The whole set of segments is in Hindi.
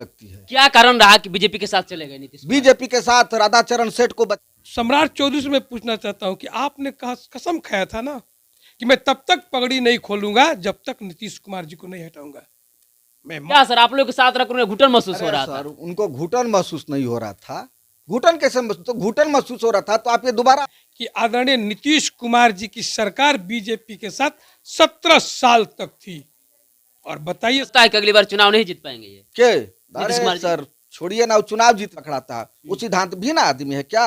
लगती है। क्या कारण रहा कि बीजेपी के साथ चले गए नीतीश कुमार? बीजेपी के साथ राधाचरण सेठ को सम्राट चौधरी से मैं पूछना चाहता हूं कि आपने कहा कसम खाया था ना कि मैं तब तक पगड़ी नहीं खोलूंगा जब तक नीतीश कुमार जी को नहीं हटाऊंगा। मैं क्या सर आप लोग के साथ रख घुटन महसूस हो अरे रहा सर, था? उनको घुटन महसूस नहीं हो रहा था। घुटन कैसे महसूस? तो घुटन महसूस हो रहा था तो आप ये दोबारा कि आदरणीय नीतीश कुमार जी की सरकार बीजेपी के साथ 17 साल तक थी और बताइए लगता है कि अगली बार चुनाव नहीं जीत पाएंगे ये के? नीतीश अरे कुमार जी। सर छोड़िए ना, वो चुनाव जीत रखा था। वो सिद्धांत भी ना आदमी है क्या?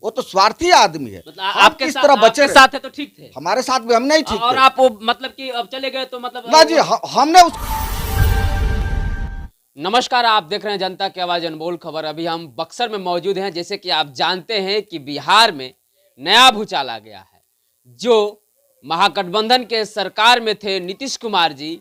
वो तो स्वार्थी आदमी है। मतलब हम आपके किस साथ तरह बचे आपके रहे? साथ है तो ठीक थे हमारे साथ भी हम नहीं ठीक और थे आप वो मतलब कि अब चले गए तो मतलब ना जी। हमने उस नमस्कार, आप देख रहे हैं जनता की आवाज अनमोल खबर। अभी हम बक्सर में मौजूद हैं। जैसे कि आप जानते हैं कि बिहार में नया भूचाल आ गया है। जो महागठबंधन के सरकार में थे नीतीश कुमार जी,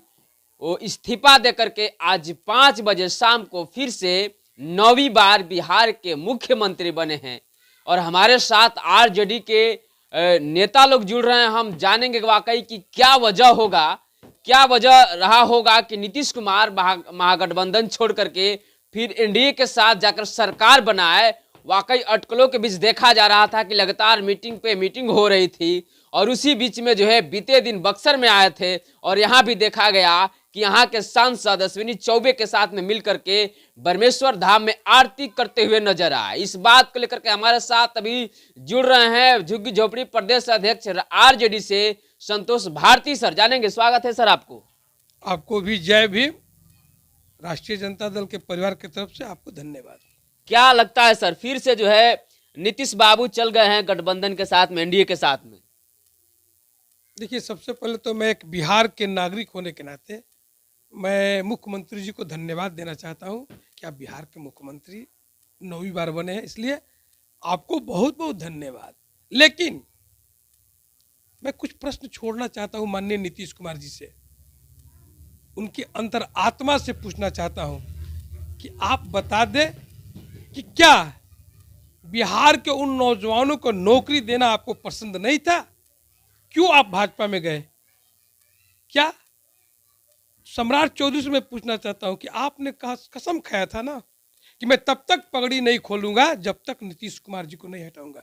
वो इस्तीफा देकर के आज 5 बजे शाम को फिर से 9वीं बार बिहार के मुख्यमंत्री बने हैं। और हमारे साथ आरजेडी के नेता लोग जुड़ रहे हैं। हम जानेंगे वाकई कि क्या वजह होगा, क्या वजह रहा होगा कि नीतीश कुमार महागठबंधन छोड़ करके फिर एनडीए के साथ जाकर सरकार बनाए। वाकई अटकलों के बीच देखा जा रहा था कि लगातार मीटिंग पे मीटिंग हो रही थी और उसी बीच में जो है बीते दिन बक्सर में आए थे और यहाँ भी देखा गया कि यहाँ के सांसद अश्विनी चौबे के साथ में मिलकर के बरमेश्वर धाम में आरती करते हुए नजर आए। इस बात को लेकर के हमारे साथ अभी जुड़ रहे हैं झुग्गी झोपड़ी प्रदेश अध्यक्ष आरजेडी से संतोष भारती सर। जानेंगे, स्वागत है सर आपको। आपको भी जय भीम। राष्ट्रीय जनता दल के परिवार की तरफ से आपको धन्यवाद। क्या लगता है सर फिर से जो है नीतीश बाबू चल गए हैं गठबंधन के साथ में, एनडीए के साथ में? देखिए, सबसे पहले तो मैं एक बिहार के नागरिक होने के नाते मैं मुख्यमंत्री जी को धन्यवाद देना चाहता हूं कि आप बिहार के मुख्यमंत्री 9वीं बार बने हैं, इसलिए आपको बहुत बहुत धन्यवाद। लेकिन मैं कुछ प्रश्न छोड़ना चाहता हूं माननीय नीतीश कुमार जी से, उनकी अंतर आत्मा से पूछना चाहता हूं कि आप बता दें कि क्या बिहार के उन नौजवानों को नौकरी देना आपको पसंद नहीं था? क्यों आप भाजपा में गए? क्या सम्राट चौधरी से मैं पूछना चाहता हूं कि आपने कहा कसम खाया था ना कि मैं तब तक पगड़ी नहीं खोलूंगा जब तक नीतीश कुमार जी को नहीं हटाऊंगा।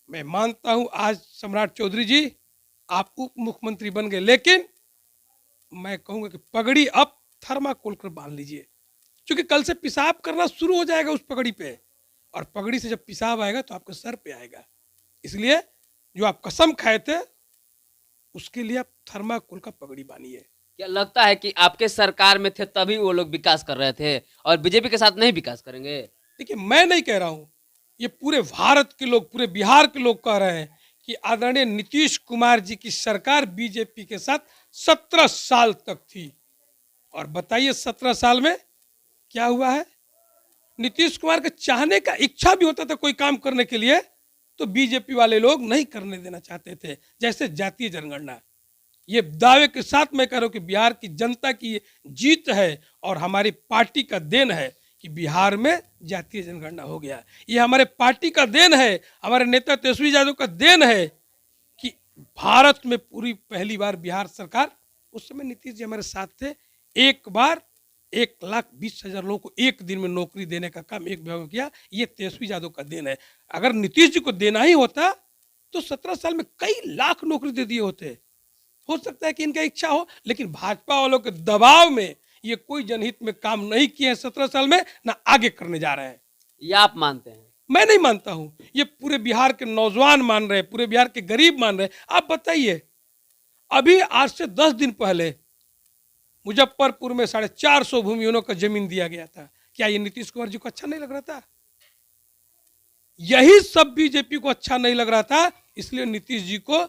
मैं मानता हूं आज सम्राट चौधरी जी आप उप मुख्यमंत्री बन गए, लेकिन मैं कहूंगा कि पगड़ी अब थर्माकोल कर बांध लीजिए, क्योंकि कल से पेशाब करना शुरू हो जाएगा उस पगड़ी पे, और पगड़ी से जब पेशाब आएगा तो आपके सर पे आएगा। इसलिए जो आप कसम खाए थे उसके लिए आप थर्माकोल का पगड़ी बांधिए। क्या लगता है कि आपके सरकार में थे तभी वो लोग विकास कर रहे थे और बीजेपी के साथ नहीं विकास करेंगे? देखिए, मैं नहीं कह रहा हूं, ये पूरे भारत के लोग, पूरे बिहार के लोग कह रहे हैं कि आदरणीय नीतीश कुमार जी की सरकार बीजेपी के साथ 17 साल तक थी और बताइए 17 साल में क्या हुआ है? नीतीश कुमार के चाहने का इच्छा भी होता था कोई काम करने के लिए तो बीजेपी वाले लोग नहीं करने देना चाहते थे, जैसे जातीय जनगणना। ये दावे के साथ मैं कह रहा हूं कि बिहार की जनता की ये जीत है और हमारी पार्टी का देन है कि बिहार में जातीय जनगणना हो गया। ये हमारे पार्टी का देन है, हमारे नेता तेजस्वी यादव का देन है कि भारत में पूरी पहली बार बिहार सरकार, उस समय नीतीश जी हमारे साथ थे, एक बार 1,20,000 लोगों को एक दिन में नौकरी देने का काम एक विभाग में किया। ये तेजस्वी यादव का देन है। अगर नीतीश जी को देना ही होता तो 17 साल में कई लाख नौकरी दे दिए होते। हो सकता है कि इनका इच्छा हो, लेकिन भाजपा वालों के दबाव में ये कोई जनहित में काम नहीं किए हैं 17 साल में, ना आगे करने जा रहे हैं। ये आप मानते हैं? मैं नहीं मानता हूं, ये पूरे बिहार के नौजवान मान रहे हैं, पूरे बिहार के गरीब मान रहे हैं। आप बताइए, अभी आज से 10 दिन पहले मुजफ्फरपुर में 450 भूमिहीनों का जमीन दिया गया था। क्या ये नीतीश कुमार जी को अच्छा नहीं लग रहा था? यही सब बीजेपी को अच्छा नहीं लग रहा था, इसलिए नीतीश जी को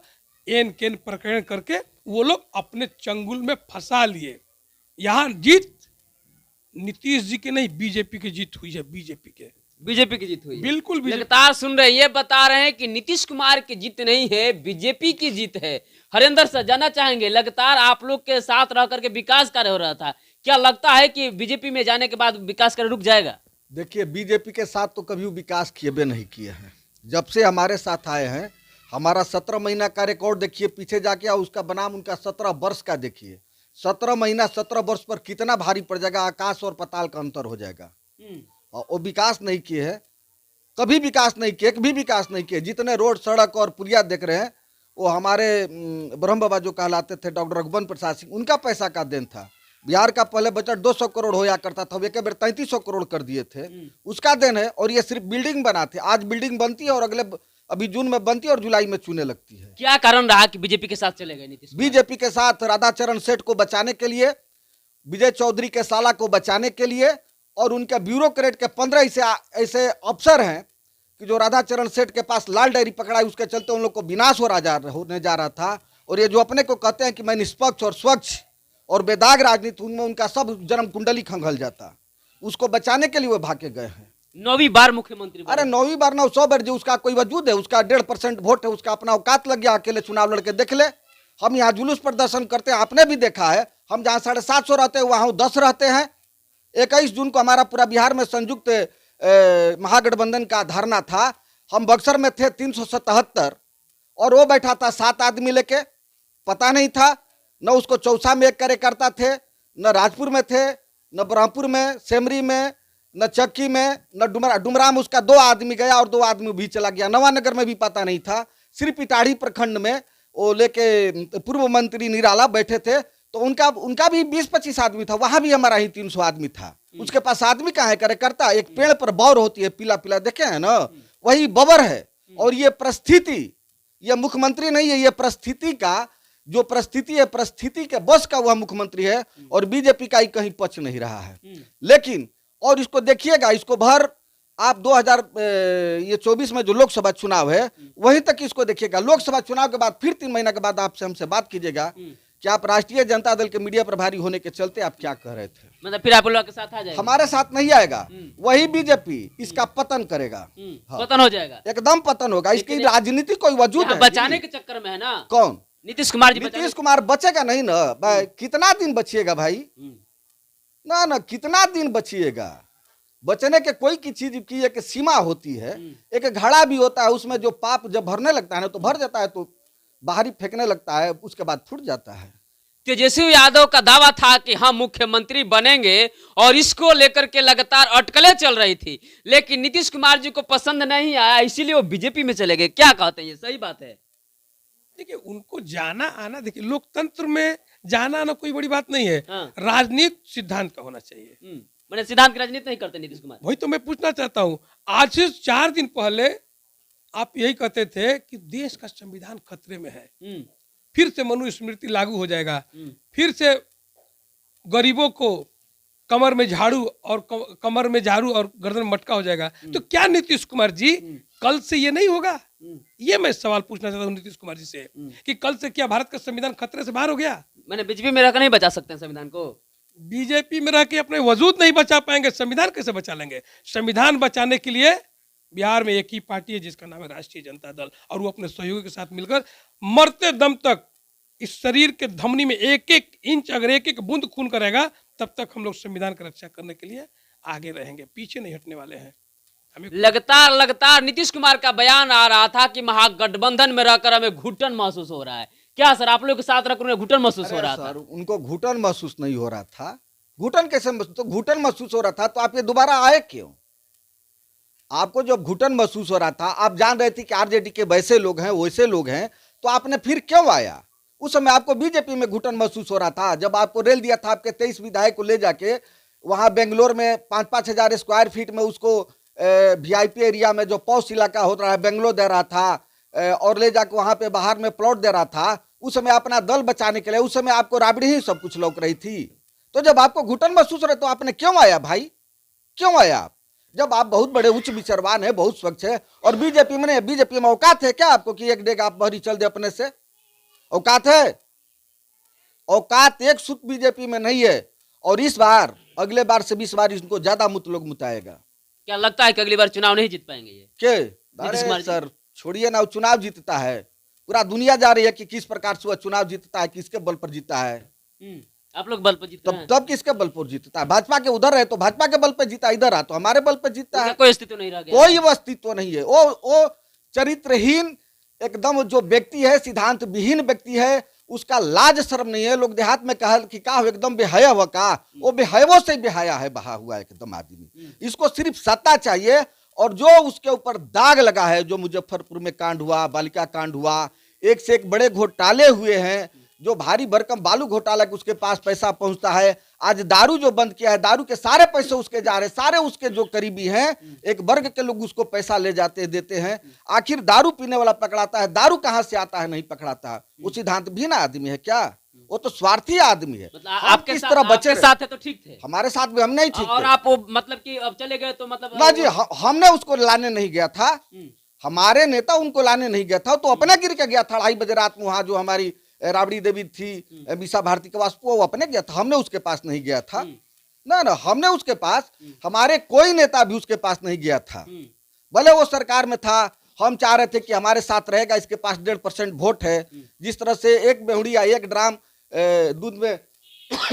एन केन प्रकरण करके वो लोग अपने चंगुल में फंसा लिए। यहां जीत नीतीश जी की नहीं, बीजेपी की जीत हुई है। बीजेपी की जीत हुई है। बिल्कुल लगातार सुन रहे हैं, ये बता रहे हैं कि नीतीश कुमार की जीत नहीं है, बीजेपी की जीत है। हरेंद्र सर, जानना चाहेंगे, लगातार आप लोग के साथ रह करके विकास कार्य हो रहा था, क्या लगता है कि बीजेपी में जाने के बाद विकास कार्य रुक जाएगा? देखिए, बीजेपी के साथ तो कभी विकास किए भी नहीं किए हैं। जब से हमारे साथ आए हैं, हमारा 17 महीना का रिकॉर्ड देखिए पीछे जाके, और उसका बनाम उनका 17 वर्ष का देखिए। 17 महीना 17 वर्ष पर कितना भारी पड़ जाएगा, आकाश और पाताल का अंतर हो जाएगा। और वो विकास नहीं किए हैं, कभी विकास नहीं किए, एक भी विकास नहीं किए। जितने रोड सड़क और पुलिया देख रहे हैं वो हमारे ब्रह्म बाबा जो कहलाते थे डॉक्टर रघुवन प्रसाद सिंह, उनका पैसा का देन था। बिहार का पहले बजट 200 करोड़ होया करता था, एक बार 3300 करोड़ कर दिए थे, उसका देन है। और ये सिर्फ बिल्डिंग बनाते, आज बिल्डिंग बनती है और अगले अभी जून में बनती है और जुलाई में चूने लगती है। क्या कारण रहा कि बीजेपी के साथ चले गए नीतीश कुमार? बीजेपी के साथ राधाचरण सेठ को बचाने के लिए, विजय चौधरी के साला को बचाने के लिए, और उनके ब्यूरोक्रेट के 15 ऐसे अफसर हैं कि जो राधाचरण सेठ के पास लाल डायरी पकड़ाई, उसके चलते उन लोग को विनाश होने जा रहा था। और ये जो अपने को कहते हैं कि मैं निष्पक्ष और स्वच्छ और बेदाग राजनीति, उनमें उनका सब जन्म कुंडली खंगल जाता, उसको बचाने के लिए वो भागे गए हैं। 9वीं बार मुख्यमंत्री बने। अरे 9वीं बार 900 बार, जो उसका कोई वजूद है, उसका 1.5% वोट है, उसका अपना औकात लग गया, अकेले चुनाव लड़के देख ले। हम यहाँ जुलूस प्रदर्शन करते हैं, आपने भी देखा है, हम जहाँ 750 रहते हैं वहाँ 10 रहते हैं। 21 जून को हमारा पूरा बिहार में संयुक्त महागठबंधन का धरना था। हम बक्सर में थे 377, और वो बैठा था 7 आदमी लेके, पता नहीं था न उसको चौसा में एक कार्यकर्ता थे, न राजपुर में थे, न ब्रह्मपुर में, सेमरी में, न चक्की में, न डुमरा में उसका 2 आदमी गया और 2 आदमी भी चला गया। नवानगर में भी पता नहीं था। सिर्फ इटाढ़ी प्रखंड में वो लेके पूर्व मंत्री निराला बैठे थे, तो उनका भी 20-25 आदमी था, वहां भी हमारा ही 300 आदमी था। उसके पास आदमी कहाँ है कार्यकर्ता? एक पेड़ पर बौर होती है, पीला पीला देखे हैं ना, वही बबर है। और ये परिस्थिति, ये मुख्यमंत्री नहीं है, ये परिस्थिति का जो परिस्थिति है, परिस्थिति के बस का वह मुख्यमंत्री है। और बीजेपी का ही कहीं पच नहीं रहा है। लेकिन और इसको देखिएगा, इसको भर आप 2024 में जो लोकसभा चुनाव है वहीं तक इसको देखिएगा। लोकसभा चुनाव के बाद फिर 3 महीना के बाद आपसे हमसे बात कीजिएगा कि आप राष्ट्रीय जनता दल के मीडिया प्रभारी होने के चलते आप क्या कह रहे थे। मतलब फिर आप लोग के साथ आ जाएगा? हमारे साथ नहीं आएगा, वही बीजेपी इसका पतन करेगा। हाँ। पतन हो जाएगा, एकदम पतन होगा। इसकी राजनीति कोई वजूद है? बचाने के चक्कर में है ना। कौन? नीतीश कुमार जी। नीतीश कुमार बचेगा नहीं ना। कितना दिन बचिएगा भाई? ना कितना दिन बचिएगा? बचने के कोई की चीज की एक सीमा होती है, एक घड़ा भी होता है, उसमें जो पाप जब भरने लगता है ना तो भर जाता है, तो बाहरी फेंकने लगता है, उसके बाद फूट जाता है। तेजस्वी यादव का दावा था कि हम मुख्यमंत्री बनेंगे और इसको लेकर के लगातार अटकलें चल रही थी, लेकिन नीतीश कुमार जी को पसंद नहीं आया, इसीलिए वो बीजेपी में चले गए। क्या कहते हैं, ये सही बात है? देखिए, उनको जाना आना, देखिए लोकतंत्र में जाना आना कोई बड़ी बात नहीं है। हाँ। राजनीति सिद्धांत का होना चाहिए। मैंने सिद्धांत की राजनीति नहीं करते नीतीश कुमार। वही तो मैं पूछना चाहता हूँ। आज से 4 दिन पहले आप यही कहते थे कि देश का संविधान खतरे में है, फिर से मनुस्मृति लागू हो जाएगा, फिर से गरीबों को कमर में झाड़ू और गर्दन में मटका हो जाएगा। तो क्या नीतीश कुमार जी कल से ये नहीं होगा? ये मैं सवाल पूछना चाहता हूँ नीतीश कुमार जी से कि कल से क्या भारत का संविधान खतरे से बाहर हो गया? मैंने बीजेपी में रहकर नहीं बचा सकते हैं संविधान को। बीजेपी में रह के अपने वजूद नहीं बचा पाएंगे, संविधान कैसे बचा लेंगे? संविधान बचाने के लिए बिहार में एक ही पार्टी है जिसका नाम है राष्ट्रीय जनता दल, और वो अपने सहयोगी के साथ मिलकर मरते दम तक इस शरीर के धमनी में 1-1 इंच अगर 1-1 बूंद खून करेगा, तब तक हम लोग संविधान की रक्षा करने के लिए आगे रहेंगे, पीछे नहीं हटने वाले हैं। लगातार नीतीश कुमार का बयान आ रहा था कि महागठबंधन में रहकर हमें घुटन महसूस हो रहा है। क्या सर, आप लोग के साथ रहकर उन्हें घुटन महसूस हो रहा था? उनको घुटन महसूस नहीं हो रहा था। घुटन कैसे? तो घुटन महसूस हो रहा था तो आप ये दोबारा आए क्यों? आपको जब घुटन महसूस हो रहा था, आप जान रहे थे कि आरजेडी के वैसे लोग हैं वैसे लोग हैं, तो आपने फिर क्यों आया? उस समय आपको बीजेपी में घुटन महसूस हो रहा था जब आपको रेल दिया था, आपके 23 विधायक को ले जाके वहां बेंगलोर में 5-5 हजार स्क्वायर फीट में उसको वीआईपी एरिया में जो पॉश इलाका हो रहा है बेंगलोर दे रहा था, और ले जाके वहां पे बाहर में प्लॉट दे रहा था। उस समय अपना दल बचाने के लिए, उस समय आपको राबड़ी ही सब कुछ लौक रही थी। तो जब आपको घुटन महसूस हो रहा तो आपने क्यों आया भाई? क्यों आया आप? जब आप बहुत बड़े उच्च विचारवान है, बहुत स्वच्छ है, और बीजेपी में औकात है क्या आपको कि एक डेग आप बहरी चल दे अपने से? औकात है? औकात एक सुत बीजेपी में नहीं है। और इस बार अगले बार से 20 बार इनको ज्यादा मुत लोग मुताएगा। क्या लगता है कि अगली बार चुनाव नहीं जीत पाएंगे ये? अरे सर छोड़िए ना, चुनाव जीतता है, पूरा दुनिया जा रही है कि किस प्रकार से वह चुनाव जीतता है, किसके बल पर जीता है। आप लोग बल पर जीतते हैं? तब किसके बल पर जीतता है? भाजपा के उधर है तो भाजपा के बल पर जीता, इधर आ तो हमारे बल पर जीतता है। कोई अस्तित्व नहीं रह गया? कोई अस्तित्व नहीं है। वो चरित्रहीन एकदम जो व्यक्ति है, सिद्धांत विहीन व्यक्ति है, उसका लाज शर्म नहीं है। लोग देहात में कहा कि का हो एकदम बेहया हुआ का, वो बेहयावों से बेहया है, बहा हुआ एकदम आदमी। इसको सिर्फ सत्ता चाहिए, और जो उसके ऊपर दाग लगा है, जो मुजफ्फरपुर में कांड हुआ, बालिका कांड हुआ, एक से एक बड़े घोटाले हुए हैं, जो भारी भरकम बालू घोटाला के उसके पास पैसा पहुंचता है। आज दारू जो बंद किया है, दारू के सारे पैसे उसके जा रहे हैं, सारे उसके जो करीबी हैं, एक वर्ग के लोग उसको पैसा ले जाते देते हैं। आखिर दारू पीने वाला पकड़ाता है, दारू कहां से आता है नहीं पकड़ाता है। वो सिद्धांत भी ना आदमी है क्या, वो तो स्वार्थी आदमी है। मतलब हम आपके किस साथ, तरह बचे आपके रहे? साथ है तो ठीक थे, हमारे साथ भी हम नहीं ठीक और थे। आप वो मतलब कि अब चले गए तो मतलब ना जी, हमने उसको लाने नहीं गया था, हमारे नेता उनको लाने नहीं गया था, तो अपने गिर के गया था 2:30 बजे रात में। वहां जो हमारी राबड़ी देवी थी, मीसा भारती के पास, वो अपने गया था, हमने उसके पास नहीं गया था। ना हमने उसके पास, हमारे कोई नेता भी उसके पास नहीं गया था। भले वो सरकार में था, हम चाह रहे थे कि हमारे साथ रहेगा, इसके पास 1.5% वोट है। जिस तरह से एक बेहुड़ी या एक ड्राम दूध में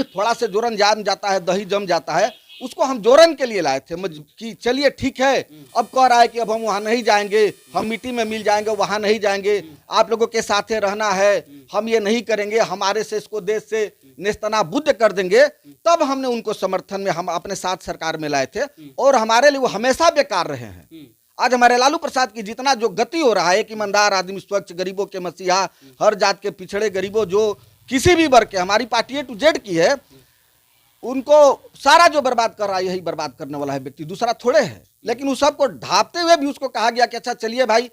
थोड़ा से जोरन जाम जाता है, दही जम जाता है, उसको हम जोरन के लिए लाए थे कि चलिए ठीक है। अब कह रहा है कि अब हम वहां नहीं जाएंगे, हम मिट्टी में मिल जाएंगे, वहां नहीं जाएंगे, आप लोगों के साथ रहना है, हम ये नहीं करेंगे, हमारे से इसको देश से नेस्तनाबूद कर देंगे। तब हमने उनको समर्थन में हम अपने साथ सरकार में लाए थे, और हमारे लिए वो हमेशा बेकार रहे हैं। आज हमारे लालू प्रसाद की जितना जो गति हो रहा है, एक ईमानदार आदमी, स्वच्छ, गरीबों के मसीहा, हर जात के पिछड़े गरीबों, जो किसी भी वर्ग के, हमारी पार्टी A to Z की है, उनको सारा जो बर्बाद कर रहा है, यही बर्बाद करने वाला है व्यक्ति, दूसरा थोड़े है। लेकिन उस सबको ढापते हुए भी उसको कहा गया कि अच्छा चलिए भाई,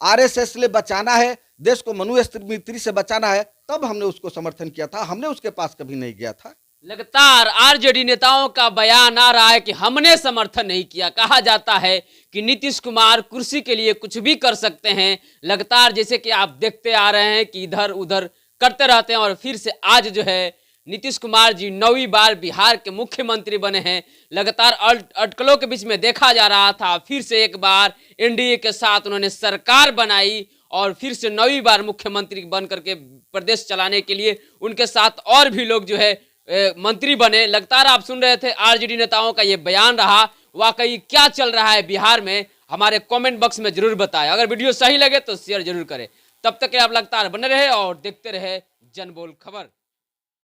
RSS ले बचाना है, देश को मनुस्मृति से बचाना है, तब हमने उसको समर्थन किया था। हमने उसके पास कभी नहीं गया था। लगातार आरजेडी नेताओं का बयान आ रहा है कि हमने समर्थन नहीं किया। कहा जाता है कि नीतीश कुमार कुर्सी के लिए कुछ भी कर सकते हैं। लगातार जैसे कि आप देखते आ रहे हैं कि इधर उधर करते रहते हैं, और फिर से आज जो है नीतीश कुमार जी 9वीं बार बिहार के मुख्यमंत्री बने हैं। लगातार अटकलों के बीच में देखा जा रहा था, फिर से एक बार एनडीए के साथ उन्होंने सरकार बनाई, और फिर से 9वीं बार मुख्यमंत्री बन करके प्रदेश चलाने के लिए उनके साथ और भी लोग जो है मंत्री बने। लगातार आप सुन रहे थे आरजेडी नेताओं का ये बयान रहा। वाकई क्या चल रहा है बिहार में, हमारे कमेंट बॉक्स में जरूर बताएं। अगर वीडियो सही लगे तो शेयर जरूर करें। तब तक आप लगातार बने रहे और देखते रहे जनबोल खबर।